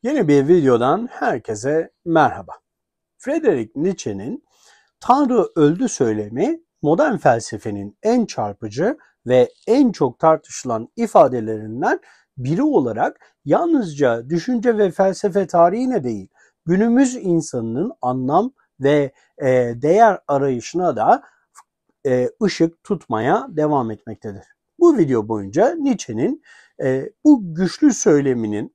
Yeni bir videodan herkese merhaba. Friedrich Nietzsche'nin "Tanrı öldü" söylemi modern felsefenin en çarpıcı ve en çok tartışılan ifadelerinden biri olarak yalnızca düşünce ve felsefe tarihine değil, günümüz insanının anlam ve değer arayışına da ışık tutmaya devam etmektedir. Bu video boyunca Nietzsche'nin bu güçlü söyleminin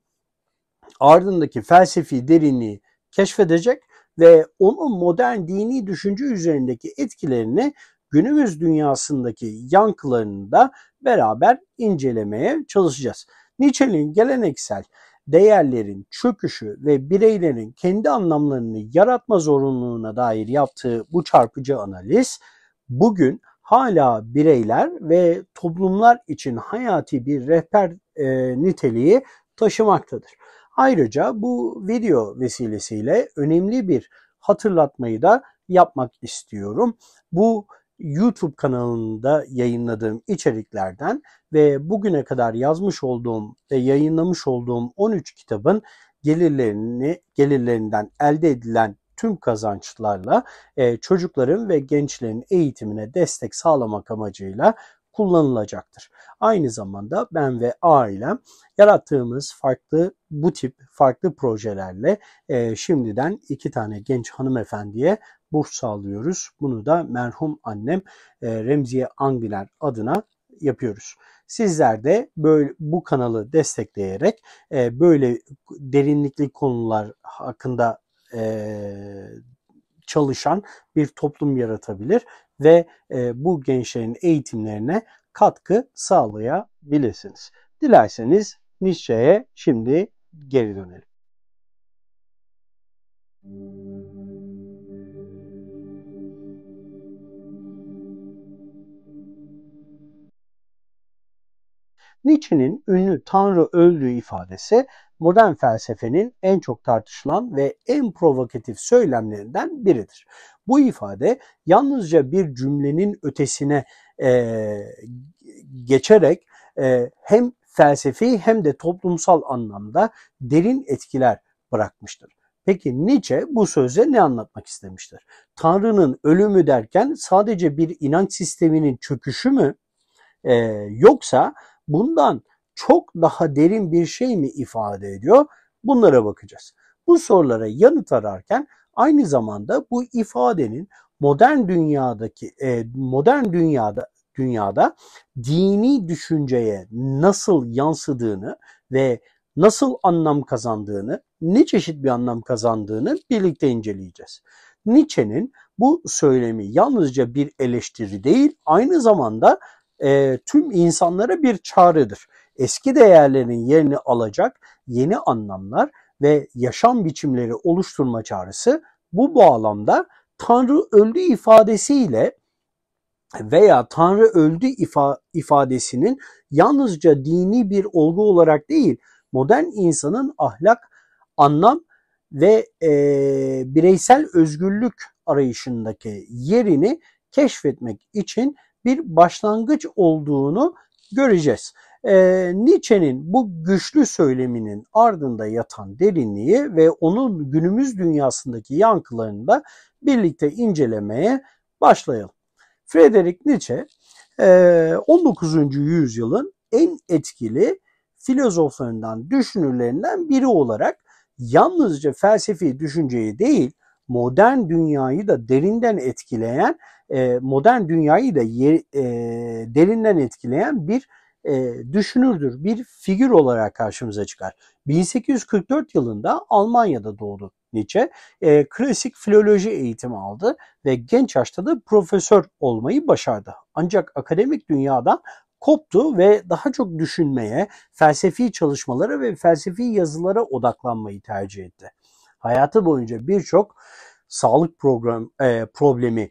ardındaki felsefi derinliği keşfedecek ve onun modern dini düşünce üzerindeki etkilerini günümüz dünyasındaki yankılarını da beraber incelemeye çalışacağız. Nietzsche'nin geleneksel değerlerin çöküşü ve bireylerin kendi anlamlarını yaratma zorunluluğuna dair yaptığı bu çarpıcı analiz bugün hala bireyler ve toplumlar için hayati bir rehber niteliği taşımaktadır. Ayrıca bu video vesilesiyle önemli bir hatırlatmayı da yapmak istiyorum. Bu YouTube kanalında yayınladığım içeriklerden ve bugüne kadar yazmış olduğum ve yayınlamış olduğum 13 kitabın gelirlerinden elde edilen tüm kazançlarla çocukların ve gençlerin eğitimine destek sağlamak amacıyla kullanılacaktır. Aynı zamanda ben ve ailem yarattığımız bu tip farklı projelerle şimdiden 2 tane genç hanımefendiye burs sağlıyoruz. Bunu da merhum annem Remziye Angüler adına yapıyoruz. Sizler de bu kanalı destekleyerek böyle derinlikli konular hakkında çalışan bir toplum yaratabilir ve bu gençlerin eğitimlerine katkı sağlayabilirsiniz. Dilerseniz Nietzsche'ye şimdi geri dönelim. Nietzsche'nin ünlü "Tanrı öldü" ifadesi modern felsefenin en çok tartışılan ve en provokatif söylemlerinden biridir. Bu ifade yalnızca bir cümlenin ötesine geçerek hem felsefi hem de toplumsal anlamda derin etkiler bırakmıştır. Peki Nietzsche bu sözle ne anlatmak istemiştir? Tanrı'nın ölümü derken sadece bir inanç sisteminin çöküşü mü? Yoksa bundan çok daha derin bir şey mi ifade ediyor? Bunlara bakacağız. Bu sorulara yanıt ararken aynı zamanda bu ifadenin modern dünyada dini düşünceye nasıl yansıdığını ve nasıl anlam kazandığını, ne çeşit bir anlam kazandığını birlikte inceleyeceğiz. Nietzsche'nin bu söylemi yalnızca bir eleştiri değil, aynı zamanda tüm insanlara bir çağrıdır. Eski değerlerin yerini alacak yeni anlamlar ve yaşam biçimleri oluşturma çağrısı bu bağlamda Tanrı öldü ifadesiyle veya Tanrı öldü ifadesinin yalnızca dini bir olgu olarak değil, modern insanın ahlak, anlam ve bireysel özgürlük arayışındaki yerini keşfetmek için bir başlangıç olduğunu göreceğiz. Nietzsche'nin bu güçlü söyleminin ardında yatan derinliği ve onun günümüz dünyasındaki yankılarını da birlikte incelemeye başlayalım. Friedrich Nietzsche 19. yüzyılın en etkili filozoflarından, düşünürlerinden biri olarak yalnızca felsefi düşünceyi değil, modern dünyayı da derinden etkileyen bir düşünürdür, bir figür olarak karşımıza çıkar. 1844 yılında Almanya'da doğdu Nietzsche. Klasik filoloji eğitimi aldı ve genç yaşta da profesör olmayı başardı. Ancak akademik dünyadan koptu ve daha çok düşünmeye, felsefi çalışmalara ve felsefi yazılara odaklanmayı tercih etti. Hayatı boyunca birçok sağlık problemi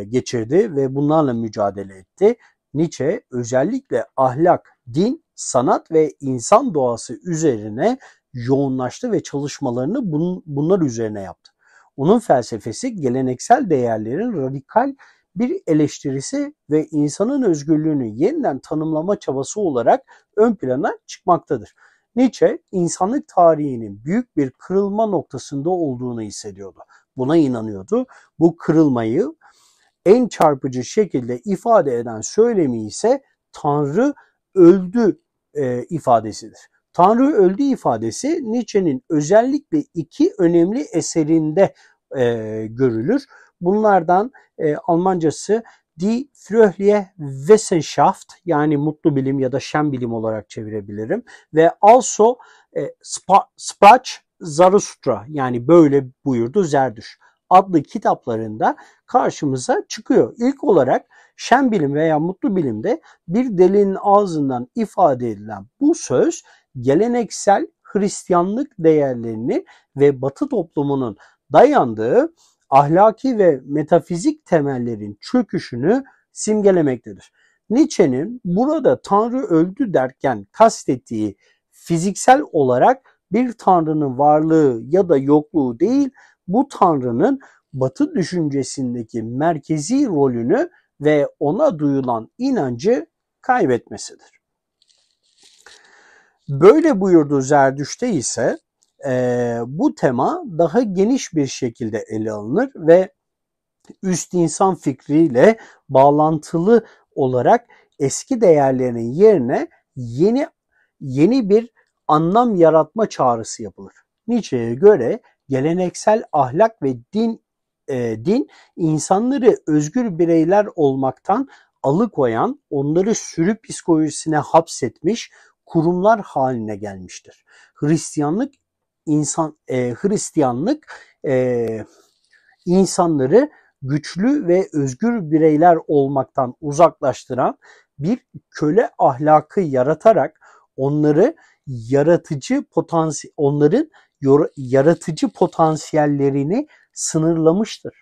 geçirdi ve bunlarla mücadele etti. Nietzsche özellikle ahlak, din, sanat ve insan doğası üzerine yoğunlaştı ve çalışmalarını bunlar üzerine yaptı. Onun felsefesi geleneksel değerlerin radikal bir eleştirisi ve insanın özgürlüğünü yeniden tanımlama çabası olarak ön plana çıkmaktadır. Nietzsche, insanlık tarihinin büyük bir kırılma noktasında olduğunu hissediyordu. Buna inanıyordu. Bu kırılmayı en çarpıcı şekilde ifade eden söylemi ise Tanrı öldü ifadesidir. Tanrı öldü ifadesi Nietzsche'nin özellikle iki önemli eserinde görülür. Bunlardan Almancası Die fröhliche Wissenschaft, yani mutlu bilim ya da şen bilim olarak çevirebilirim. Ve also Sprach Zarathustra, yani böyle buyurdu Zerdüş adlı kitaplarında karşımıza çıkıyor. İlk olarak şen bilim veya mutlu bilimde bir delinin ağzından ifade edilen bu söz geleneksel Hristiyanlık değerlerini ve Batı toplumunun dayandığı ahlaki ve metafizik temellerin çöküşünü simgelemektedir. Nietzsche'nin burada Tanrı öldü derken kastettiği fiziksel olarak bir Tanrı'nın varlığı ya da yokluğu değil, bu Tanrı'nın Batı düşüncesindeki merkezi rolünü ve ona duyulan inancı kaybetmesidir. Böyle buyurduğu Zerdüşt'te ise bu tema daha geniş bir şekilde ele alınır ve üst insan fikriyle bağlantılı olarak eski değerlerin yerine yeni bir anlam yaratma çağrısı yapılır. Nietzsche'ye göre geleneksel ahlak ve din insanları özgür bireyler olmaktan alıkoyan, onları sürü psikolojisine hapsetmiş kurumlar haline gelmiştir. Hristiyanlık insanları güçlü ve özgür bireyler olmaktan uzaklaştıran bir köle ahlakı yaratarak onların yaratıcı potansiyellerini sınırlamıştır.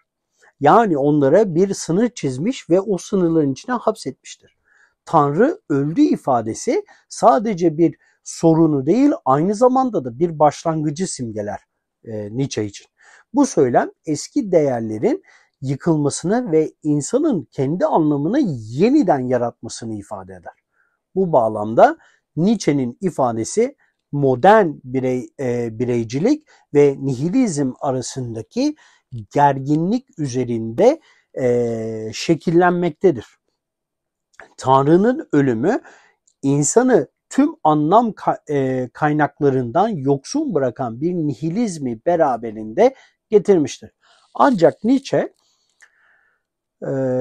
Yani onlara bir sınır çizmiş ve o sınırların içine hapsetmiştir. Tanrı öldü ifadesi sadece bir sorunu değil, aynı zamanda da bir başlangıcı simgeler Nietzsche için. Bu söylem eski değerlerin yıkılmasını ve insanın kendi anlamını yeniden yaratmasını ifade eder. Bu bağlamda Nietzsche'nin ifadesi modern bireycilik ve nihilizm arasındaki gerginlik üzerinde şekillenmektedir. Tanrı'nın ölümü insanı tüm anlam kaynaklarından yoksun bırakan bir nihilizmi beraberinde getirmiştir. Ancak Nietzsche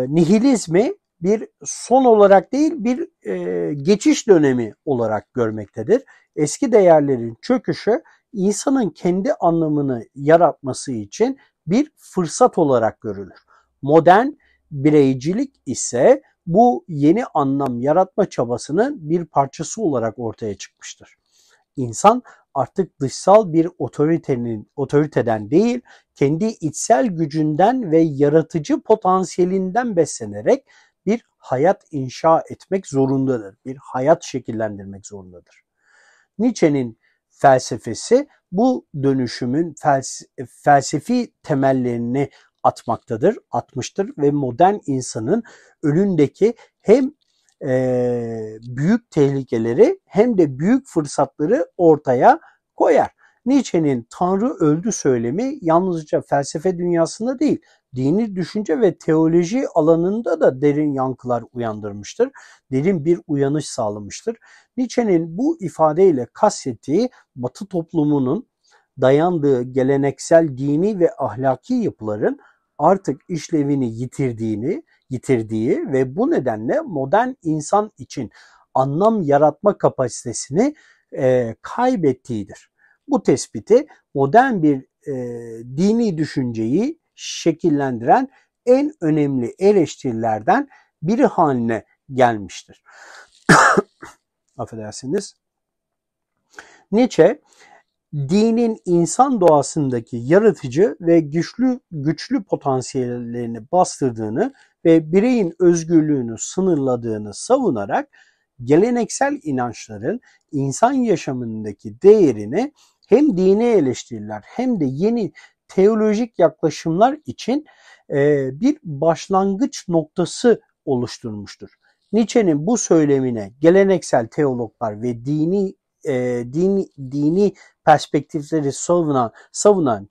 nihilizmi bir son olarak değil, bir geçiş dönemi olarak görmektedir. Eski değerlerin çöküşü insanın kendi anlamını yaratması için bir fırsat olarak görülür. Modern bireycilik ise bu yeni anlam yaratma çabasının bir parçası olarak ortaya çıkmıştır. İnsan artık dışsal bir otoriteden değil, kendi içsel gücünden ve yaratıcı potansiyelinden beslenerek bir hayat inşa etmek zorundadır. Bir hayat şekillendirmek zorundadır. Nietzsche'nin felsefesi bu dönüşümün felsefi temellerini atmıştır ve modern insanın önündeki hem büyük tehlikeleri hem de büyük fırsatları ortaya koyar. Nietzsche'nin Tanrı öldü söylemi yalnızca felsefe dünyasında değil, dini düşünce ve teoloji alanında da derin yankılar uyandırmıştır. Derin bir uyanış sağlamıştır. Nietzsche'nin bu ifadeyle kastettiği Batı toplumunun dayandığı geleneksel dini ve ahlaki yapıların artık işlevini yitirdiği ve bu nedenle modern insan için anlam yaratma kapasitesini kaybettiğidir. Bu tespiti modern bir dini düşünceyi şekillendiren en önemli eleştirilerden biri haline gelmiştir. Affedersiniz. Nietzsche, dinin insan doğasındaki yaratıcı ve güçlü potansiyellerini bastırdığını ve bireyin özgürlüğünü sınırladığını savunarak geleneksel inançların insan yaşamındaki değerini hem dini eleştiriler hem de yeni teolojik yaklaşımlar için bir başlangıç noktası oluşturmuştur. Nietzsche'nin bu söylemine geleneksel teologlar ve dini dini perspektifleri savunan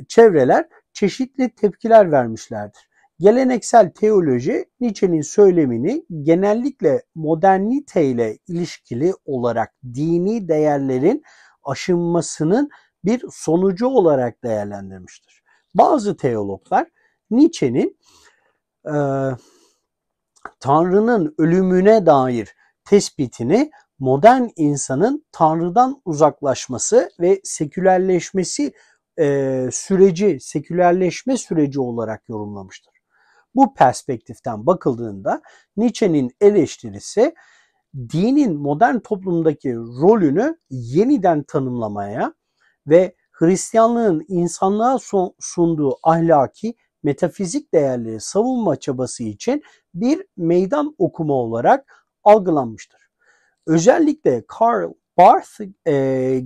çevreler çeşitli tepkiler vermişlerdir. Geleneksel teoloji Nietzsche'nin söylemini genellikle moderniteyle ilişkili olarak dini değerlerin aşınmasının bir sonucu olarak değerlendirmiştir. Bazı teologlar Nietzsche'nin Tanrı'nın ölümüne dair tespitini modern insanın Tanrı'dan uzaklaşması ve sekülerleşme süreci olarak yorumlamıştır. Bu perspektiften bakıldığında Nietzsche'nin eleştirisi dinin modern toplumdaki rolünü yeniden tanımlamaya ve Hristiyanlığın insanlığa sunduğu ahlaki, metafizik değerleri savunma çabası için bir meydan okuma olarak algılanmıştır. Özellikle Karl Barth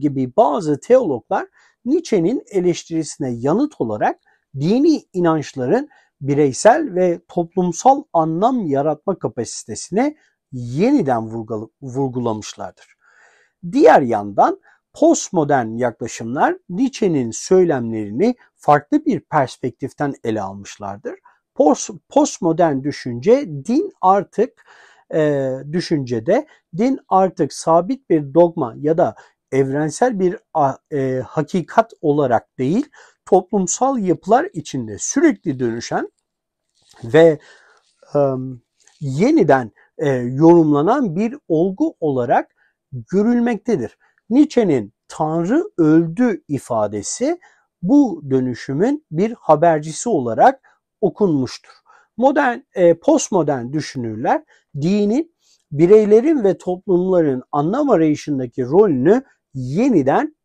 gibi bazı teologlar Nietzsche'nin eleştirisine yanıt olarak dini inançların bireysel ve toplumsal anlam yaratma kapasitesini yeniden vurgulamışlardır. Diğer yandan postmodern yaklaşımlar Nietzsche'nin söylemlerini farklı bir perspektiften ele almışlardır. Postmodern düşüncede din artık sabit bir dogma ya da evrensel bir hakikat olarak değil, toplumsal yapılar içinde sürekli dönüşen ve yeniden yorumlanan bir olgu olarak görülmektedir. Nietzsche'nin "Tanrı öldü" ifadesi bu dönüşümün bir habercisi olarak okunmuştur. Postmodern düşünürler dinin bireylerin ve toplumların anlam arayışındaki rolünü yeniden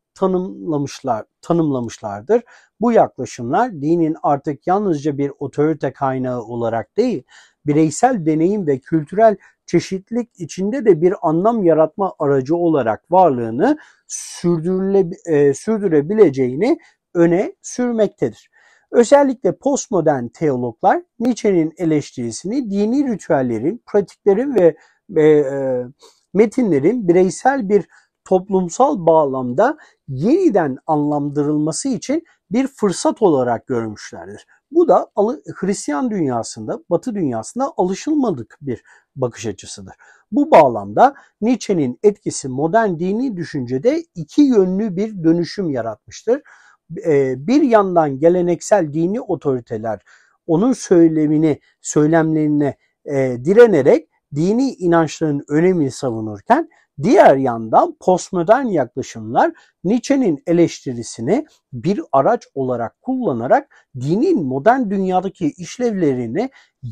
tanımlamışlardır. Bu yaklaşımlar dinin artık yalnızca bir otorite kaynağı olarak değil, bireysel deneyim ve kültürel çeşitlilik içinde de bir anlam yaratma aracı olarak varlığını sürdürebileceğini öne sürmektedir. Özellikle postmodern teologlar Nietzsche'nin eleştirisini dini ritüellerin, pratiklerin ve metinlerin bireysel bir toplumsal bağlamda yeniden anlamlandırılması için bir fırsat olarak görmüşlerdir. Bu da Hristiyan dünyasında, Batı dünyasında alışılmadık bir bakış açısıdır. Bu bağlamda Nietzsche'nin etkisi modern dini düşüncede iki yönlü bir dönüşüm yaratmıştır. Bir yandan geleneksel dini otoriteler onun söylemlerine direnerek dini inançların önemini savunurken, diğer yandan postmodern yaklaşımlar Nietzsche'nin eleştirisini bir araç olarak kullanarak dinin modern dünyadaki işlevlerini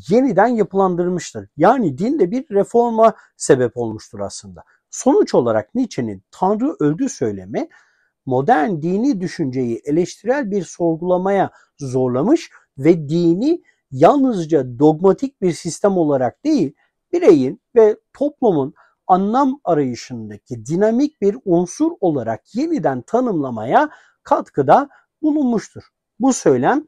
yeniden yapılandırmıştır. Yani dinde bir reforma sebep olmuştur aslında. Sonuç olarak Nietzsche'nin "Tanrı öldü" söylemi modern dini düşünceyi eleştirel bir sorgulamaya zorlamış ve dini yalnızca dogmatik bir sistem olarak değil, bireyin ve toplumun anlam arayışındaki dinamik bir unsur olarak yeniden tanımlamaya katkıda bulunmuştur. Bu söylem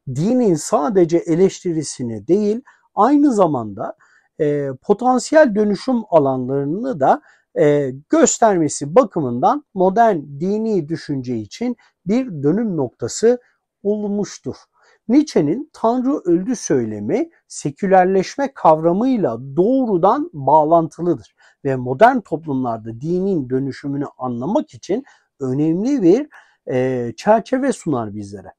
dinin sadece eleştirisini değil, aynı zamanda potansiyel dönüşüm alanlarını da göstermesi bakımından modern dini düşünce için bir dönüm noktası olmuştur. Nietzsche'nin "Tanrı öldü" söylemi sekülerleşme kavramıyla doğrudan bağlantılıdır ve modern toplumlarda dinin dönüşümünü anlamak için önemli bir çerçeve sunar bizlere.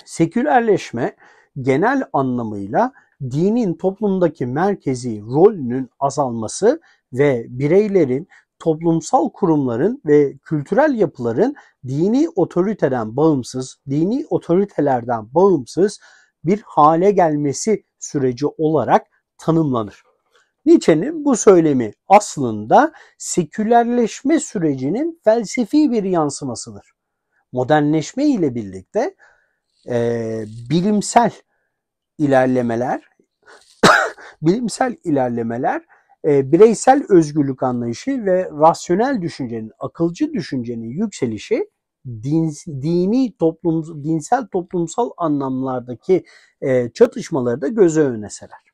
Sekülerleşme genel anlamıyla dinin toplumdaki merkezi rolünün azalması ve bireylerin, toplumsal kurumların ve kültürel yapıların dini otoritelerden bağımsız bir hale gelmesi süreci olarak tanımlanır. Nietzsche'nin bu söylemi aslında sekülerleşme sürecinin felsefi bir yansımasıdır. Modernleşme ile birlikte bilimsel ilerlemeler, bireysel özgürlük anlayışı ve rasyonel düşüncenin, akılcı düşüncenin yükselişi dinsel toplumsal anlamlardaki çatışmaları da göze öne serer.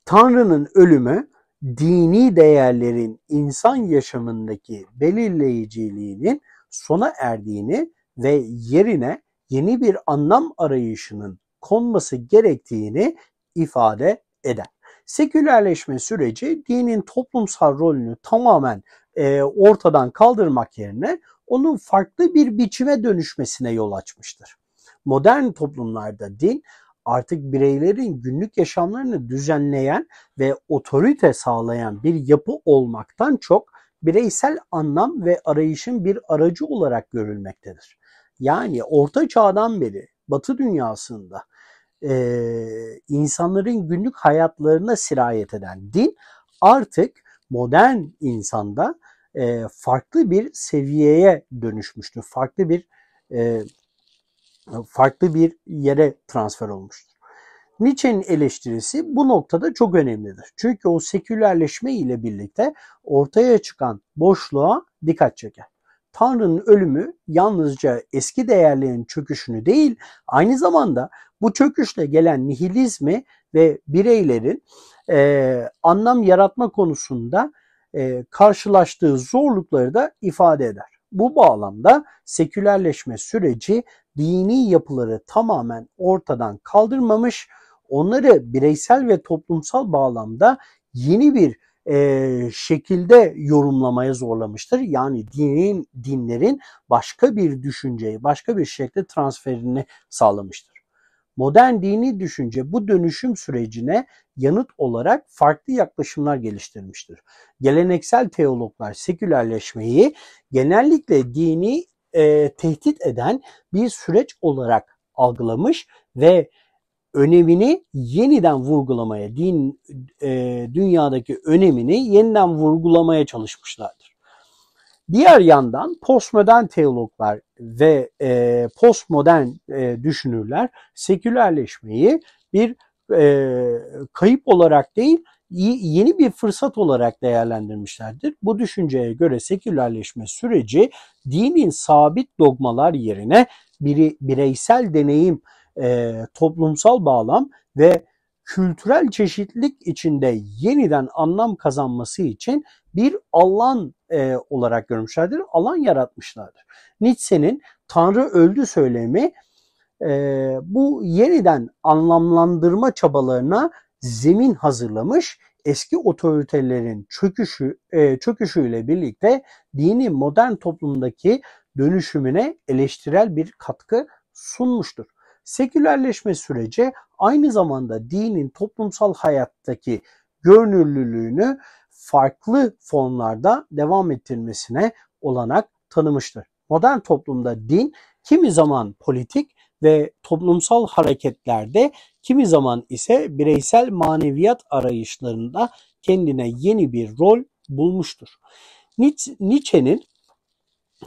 Tanrı'nın ölümü dini değerlerin insan yaşamındaki belirleyiciliğinin sona erdiğini ve yerine yeni bir anlam arayışının konması gerektiğini ifade eder. Sekülerleşme süreci dinin toplumsal rolünü tamamen ortadan kaldırmak yerine onun farklı bir biçime dönüşmesine yol açmıştır. Modern toplumlarda din artık bireylerin günlük yaşamlarını düzenleyen ve otorite sağlayan bir yapı olmaktan çok bireysel anlam ve arayışın bir aracı olarak görülmektedir. Yani Orta Çağ'dan beri Batı dünyasında insanların günlük hayatlarına sirayet eden din artık modern insanda farklı bir seviyeye dönüşmüştür. Farklı bir yere transfer olmuştur. Nietzsche'nin eleştirisi bu noktada çok önemlidir. Çünkü o sekülerleşme ile birlikte ortaya çıkan boşluğa dikkat çeker. Tanrı'nın ölümü yalnızca eski değerlerin çöküşünü değil, aynı zamanda bu çöküşle gelen nihilizmi ve bireylerin anlam yaratma konusunda karşılaştığı zorlukları da ifade eder. Bu bağlamda sekülerleşme süreci dini yapıları tamamen ortadan kaldırmamış, onları bireysel ve toplumsal bağlamda yeni bir şekilde yorumlamaya zorlamıştır. Yani dinlerin başka bir düşünceyi, başka bir şekilde transferini sağlamıştır. Modern dini düşünce bu dönüşüm sürecine yanıt olarak farklı yaklaşımlar geliştirmiştir. Geleneksel teologlar sekülerleşmeyi genellikle dini tehdit eden bir süreç olarak algılamış ve önemini yeniden vurgulamaya, dünyadaki önemini yeniden vurgulamaya çalışmışlardır. Diğer yandan postmodern teologlar ve postmodern düşünürler sekülerleşmeyi bir kayıp olarak değil, yeni bir fırsat olarak değerlendirmişlerdir. Bu düşünceye göre sekülerleşme süreci dinin sabit dogmalar yerine bireysel deneyim, toplumsal bağlam ve kültürel çeşitlilik içinde yeniden anlam kazanması için bir alan olarak görmüşlerdir, alan yaratmışlardır. Nietzsche'nin Tanrı öldü söylemi bu yeniden anlamlandırma çabalarına zemin hazırlamış, eski otoritelerin çöküşüyle birlikte dini modern toplumdaki dönüşümüne eleştirel bir katkı sunmuştur. Sekülerleşme süreci aynı zamanda dinin toplumsal hayattaki görünürlülüğünü farklı formlarda devam ettirmesine olanak tanımıştır. Modern toplumda din kimi zaman politik ve toplumsal hareketlerde, kimi zaman ise bireysel maneviyat arayışlarında kendine yeni bir rol bulmuştur. Nietzsche'nin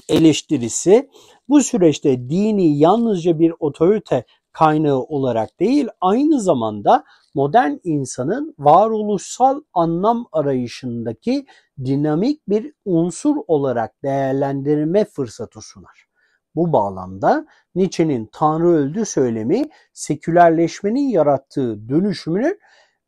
eleştirisi bu süreçte dini yalnızca bir otorite kaynağı olarak değil, aynı zamanda modern insanın varoluşsal anlam arayışındaki dinamik bir unsur olarak değerlendirme fırsatı sunar. Bu bağlamda Nietzsche'nin Tanrı öldü söylemi sekülerleşmenin yarattığı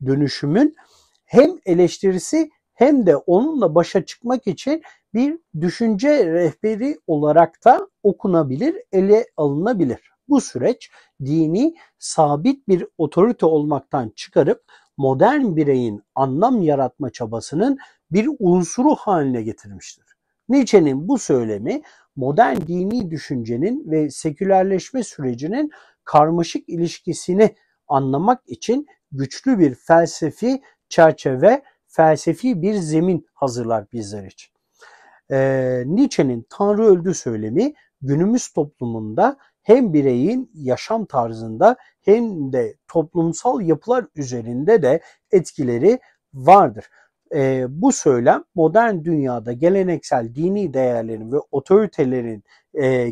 dönüşümün hem eleştirisi hem de onunla başa çıkmak için bir düşünce rehberi olarak da okunabilir, ele alınabilir. Bu süreç dini sabit bir otorite olmaktan çıkarıp modern bireyin anlam yaratma çabasının bir unsuru haline getirmiştir. Nietzsche'nin bu söylemi modern dini düşüncenin ve sekülerleşme sürecinin karmaşık ilişkisini anlamak için güçlü bir felsefi çerçeve, felsefi bir zemin hazırlar bizler için. Nietzsche'nin Tanrı öldü söylemi günümüz toplumunda hem bireyin yaşam tarzında hem de toplumsal yapılar üzerinde de etkileri vardır. Bu söylem modern dünyada geleneksel dini değerlerin ve otoritelerin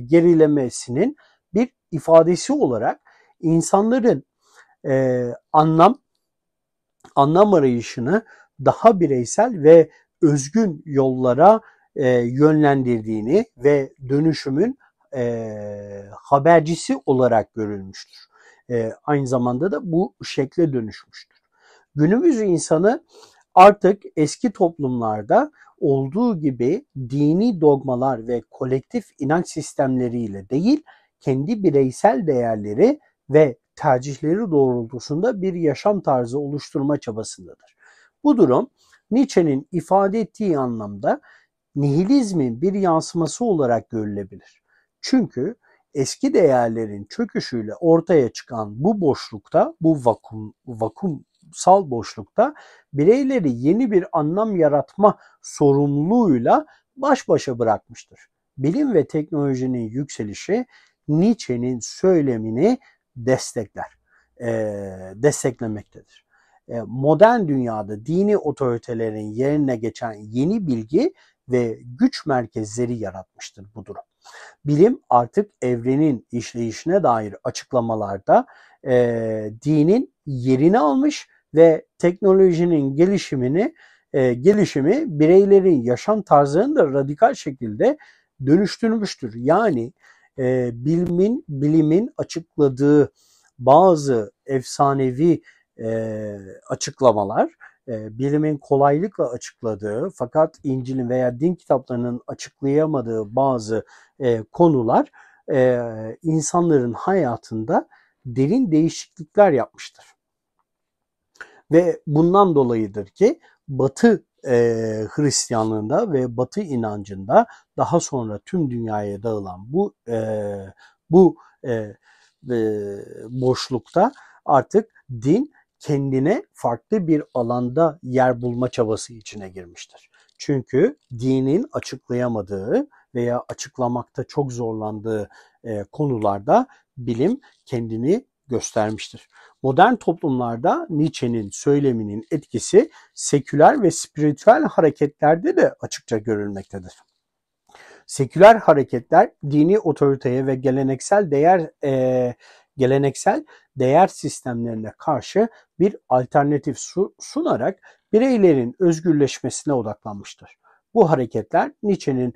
gerilemesinin bir ifadesi olarak insanların anlam arayışını daha bireysel ve özgün yollara yönlendirdiğini ve dönüşümün habercisi olarak görülmüştür. Aynı zamanda da bu şekle dönüşmüştür. Günümüz insanı Artık eski toplumlarda olduğu gibi dini dogmalar ve kolektif inanç sistemleriyle değil, kendi bireysel değerleri ve tercihleri doğrultusunda bir yaşam tarzı oluşturma çabasındadır. Bu durum Nietzsche'nin ifade ettiği anlamda nihilizmin bir yansıması olarak görülebilir. Çünkü eski değerlerin çöküşüyle ortaya çıkan bu boşlukta, bu vakumsal boşlukta bireyleri yeni bir anlam yaratma sorumluluğuyla baş başa bırakmıştır. Bilim ve teknolojinin yükselişi Nietzsche'nin söylemini desteklemektedir. Modern dünyada dini otoritelerin yerine geçen yeni bilgi ve güç merkezleri yaratmıştır bu durum. Bilim artık evrenin işleyişine dair açıklamalarda dinin yerini almış ve teknolojinin gelişimi bireylerin yaşam tarzını da radikal şekilde dönüştürmüştür. Yani bilimin açıkladığı bazı efsanevi açıklamalar, bilimin kolaylıkla açıkladığı fakat İncil'in veya din kitaplarının açıklayamadığı bazı konular insanların hayatında derin değişiklikler yapmıştır. Ve bundan dolayıdır ki Batı Hristiyanlığında ve Batı inancında daha sonra tüm dünyaya dağılan bu boşlukta artık din kendine farklı bir alanda yer bulma çabası içine girmiştir. Çünkü dinin açıklayamadığı veya açıklamakta çok zorlandığı konularda bilim kendini göstermiştir. Modern toplumlarda Nietzsche'nin söyleminin etkisi seküler ve spiritüel hareketlerde de açıkça görülmektedir. Seküler hareketler dini otoriteye ve geleneksel değer sistemlerine karşı bir alternatif sunarak bireylerin özgürleşmesine odaklanmıştır. Bu hareketler Nietzsche'nin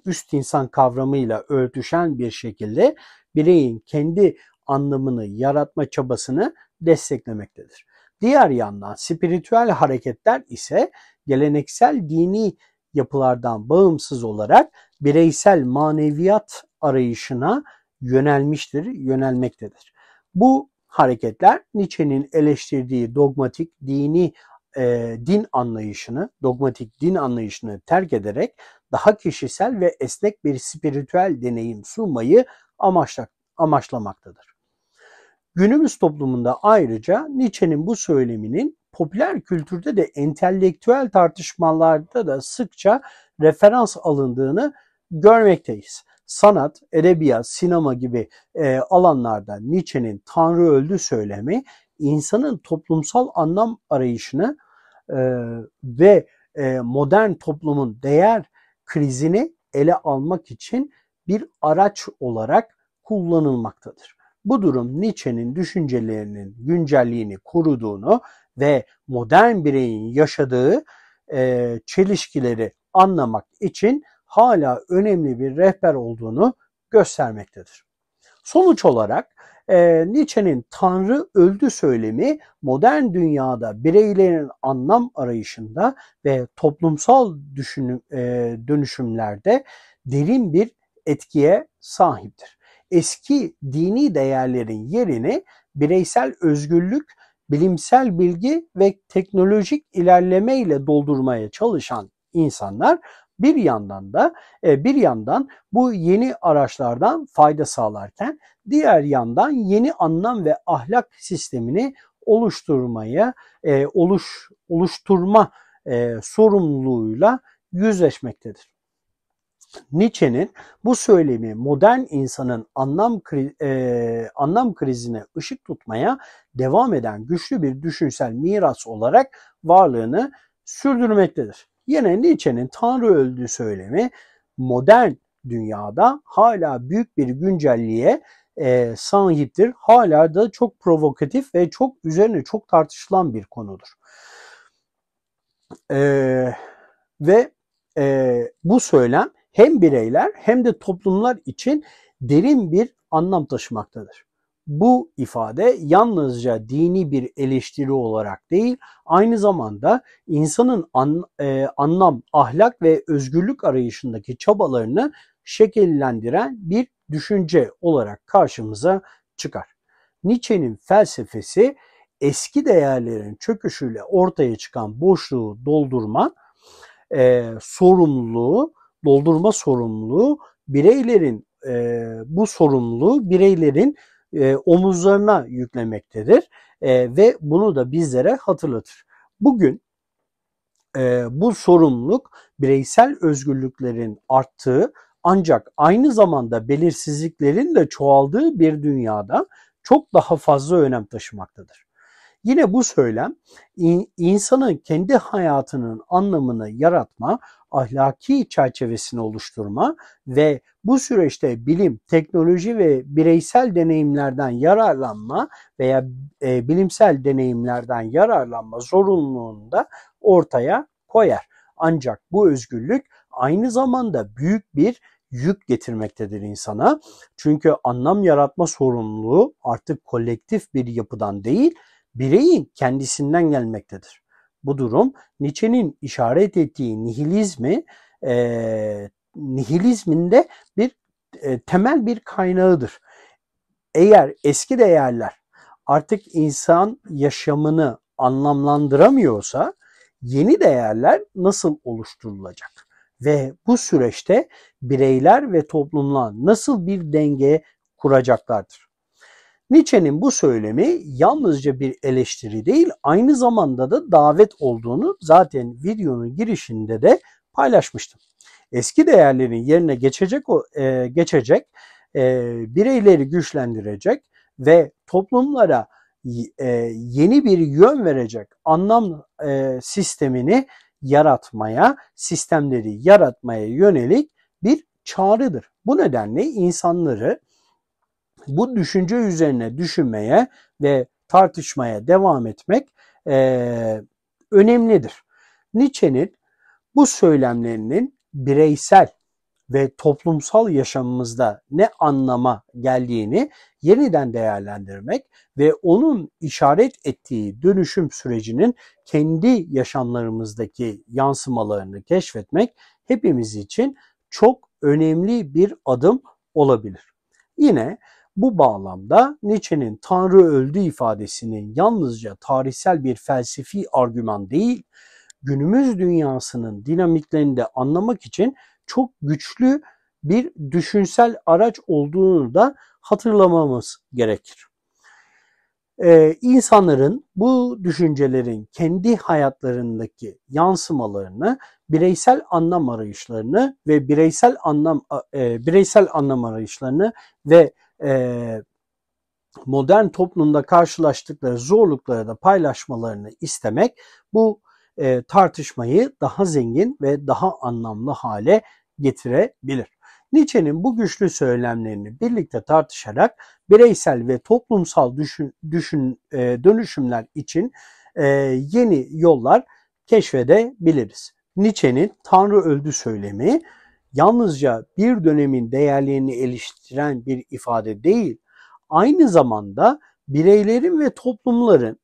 üst insan kavramıyla örtüşen bir şekilde bireyin kendi anlamını yaratma çabasını desteklemektedir. Diğer yandan spiritüel hareketler ise geleneksel dini yapılardan bağımsız olarak bireysel maneviyat arayışına yönelmektedir. Bu hareketler Nietzsche'nin eleştirdiği dogmatik din anlayışını terk ederek daha kişisel ve esnek bir spiritüel deneyim sunmayı amaçlamaktadır. Günümüz toplumunda ayrıca Nietzsche'nin bu söyleminin popüler kültürde de entelektüel tartışmalarda da sıkça referans alındığını görmekteyiz. Sanat, edebiyat, sinema gibi alanlarda Nietzsche'nin Tanrı öldü söylemi insanın toplumsal anlam arayışını ve modern toplumun değer krizini ele almak için bir araç olarak kullanılmaktadır. Bu durum Nietzsche'nin düşüncelerinin güncelliğini koruduğunu ve modern bireyin yaşadığı çelişkileri anlamak için hala önemli bir rehber olduğunu göstermektedir. Sonuç olarak Nietzsche'nin Tanrı öldü söylemi modern dünyada bireylerin anlam arayışında ve toplumsal dönüşümlerde derin bir etkiye sahiptir. Eski dini değerlerin yerini bireysel özgürlük, bilimsel bilgi ve teknolojik ilerleme ile doldurmaya çalışan insanlar bir yandan bu yeni araçlardan fayda sağlarken diğer yandan yeni anlam ve ahlak sistemini oluşturma sorumluluğuyla yüzleşmektedir. Nietzsche'nin bu söylemi modern insanın anlam krizine ışık tutmaya devam eden güçlü bir düşünsel miras olarak varlığını sürdürmektedir. Yine Nietzsche'nin Tanrı öldü söylemi modern dünyada hala büyük bir güncelliğe sahiptir. Hala da çok provokatif ve üzerine çok tartışılan bir konudur. Bu söylem hem bireyler hem de toplumlar için derin bir anlam taşımaktadır. bu ifade yalnızca dini bir eleştiri olarak değil, aynı zamanda insanın anlam, ahlak ve özgürlük arayışındaki çabalarını şekillendiren bir düşünce olarak karşımıza çıkar. Nietzsche'nin felsefesi eski değerlerin çöküşüyle ortaya çıkan boşluğu doldurma sorumluluğu bireylerin bu sorumluluğu bireylerin omuzlarına yüklemektedir ve bunu da bizlere hatırlatır. Bugün bu sorumluluk bireysel özgürlüklerin arttığı ancak aynı zamanda belirsizliklerin de çoğaldığı bir dünyada çok daha fazla önem taşımaktadır. Yine bu söylem insanın kendi hayatının anlamını yaratma, ahlaki çerçevesini oluşturma ve bu süreçte bilim, teknoloji ve bireysel deneyimlerden yararlanma veya bilimsel deneyimlerden yararlanma zorunluluğunu da ortaya koyar. Ancak bu özgürlük aynı zamanda büyük bir yük getirmektedir insana. Çünkü anlam yaratma sorumluluğu artık kolektif bir yapıdan değil, bireyin kendisinden gelmektedir. Bu durum Nietzsche'nin işaret ettiği nihilizmin de bir temel bir kaynağıdır. Eğer eski değerler artık insan yaşamını anlamlandıramıyorsa yeni değerler nasıl oluşturulacak? Ve bu süreçte bireyler ve toplumlar nasıl bir denge kuracaklardır? Nietzsche'nin bu söylemi yalnızca bir eleştiri değil, aynı zamanda da davet olduğunu zaten videonun girişinde de paylaşmıştım. Eski değerlerin yerine geçecek, bireyleri güçlendirecek ve toplumlara yeni bir yön verecek anlam sistemleri yaratmaya yönelik bir çağrıdır. Bu nedenle insanları bu düşünce üzerine düşünmeye ve tartışmaya devam etmek önemlidir. Nietzsche'nin bu söylemlerinin bireysel ve toplumsal yaşamımızda ne anlama geldiğini yeniden değerlendirmek ve onun işaret ettiği dönüşüm sürecinin kendi yaşamlarımızdaki yansımalarını keşfetmek hepimiz için çok önemli bir adım olabilir. Yine bu bağlamda Nietzsche'nin Tanrı öldü ifadesinin yalnızca tarihsel bir felsefi argüman değil, günümüz dünyasının dinamiklerini de anlamak için çok güçlü bir düşünsel araç olduğunu da hatırlamamız gerekir. İnsanların bu düşüncelerin kendi hayatlarındaki yansımalarını, bireysel anlam arayışlarını ve modern toplumda karşılaştıkları zorlukları da paylaşmalarını istemek bu tartışmayı daha zengin ve daha anlamlı hale getirebilir. Nietzsche'nin bu güçlü söylemlerini birlikte tartışarak bireysel ve toplumsal dönüşümler için yeni yollar keşfedebiliriz. Nietzsche'nin Tanrı öldü söylemi yalnızca bir dönemin değerlerini eleştiren bir ifade değil, aynı zamanda bireylerin ve toplumların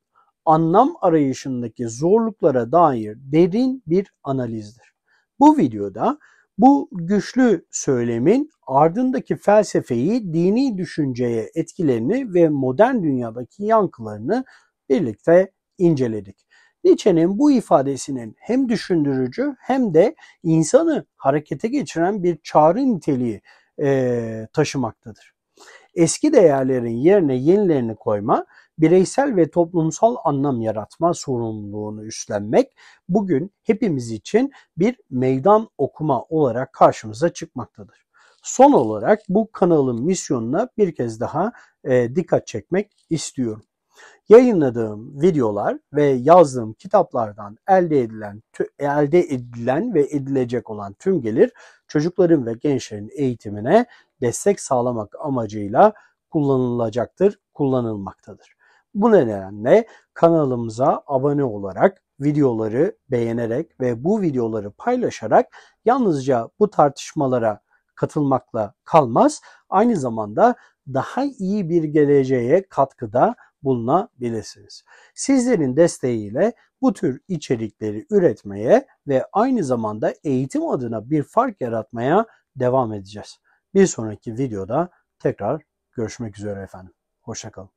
anlam arayışındaki zorluklara dair derin bir analizdir. Bu videoda bu güçlü söylemin ardındaki felsefeyi, dini düşünceye etkilerini ve modern dünyadaki yankılarını birlikte inceledik. Nietzsche'nin bu ifadesinin hem düşündürücü hem de insanı harekete geçiren bir çağrı niteliği taşımaktadır. Eski değerlerin yerine yenilerini koyma, bireysel ve toplumsal anlam yaratma sorumluluğunu üstlenmek bugün hepimiz için bir meydan okuma olarak karşımıza çıkmaktadır. Son olarak bu kanalın misyonuna bir kez daha dikkat çekmek istiyorum. Yayınladığım videolar ve yazdığım kitaplardan elde edilen ve edilecek olan tüm gelir çocukların ve gençlerin eğitimine destek sağlamak amacıyla kullanılmaktadır. Bu nedenle kanalımıza abone olarak, videoları beğenerek ve bu videoları paylaşarak yalnızca bu tartışmalara katılmakla kalmaz, aynı zamanda daha iyi bir geleceğe katkıda bulunabilirsiniz. Sizlerin desteğiyle bu tür içerikleri üretmeye ve aynı zamanda eğitim adına bir fark yaratmaya devam edeceğiz. Bir sonraki videoda tekrar görüşmek üzere efendim. Hoşça kalın.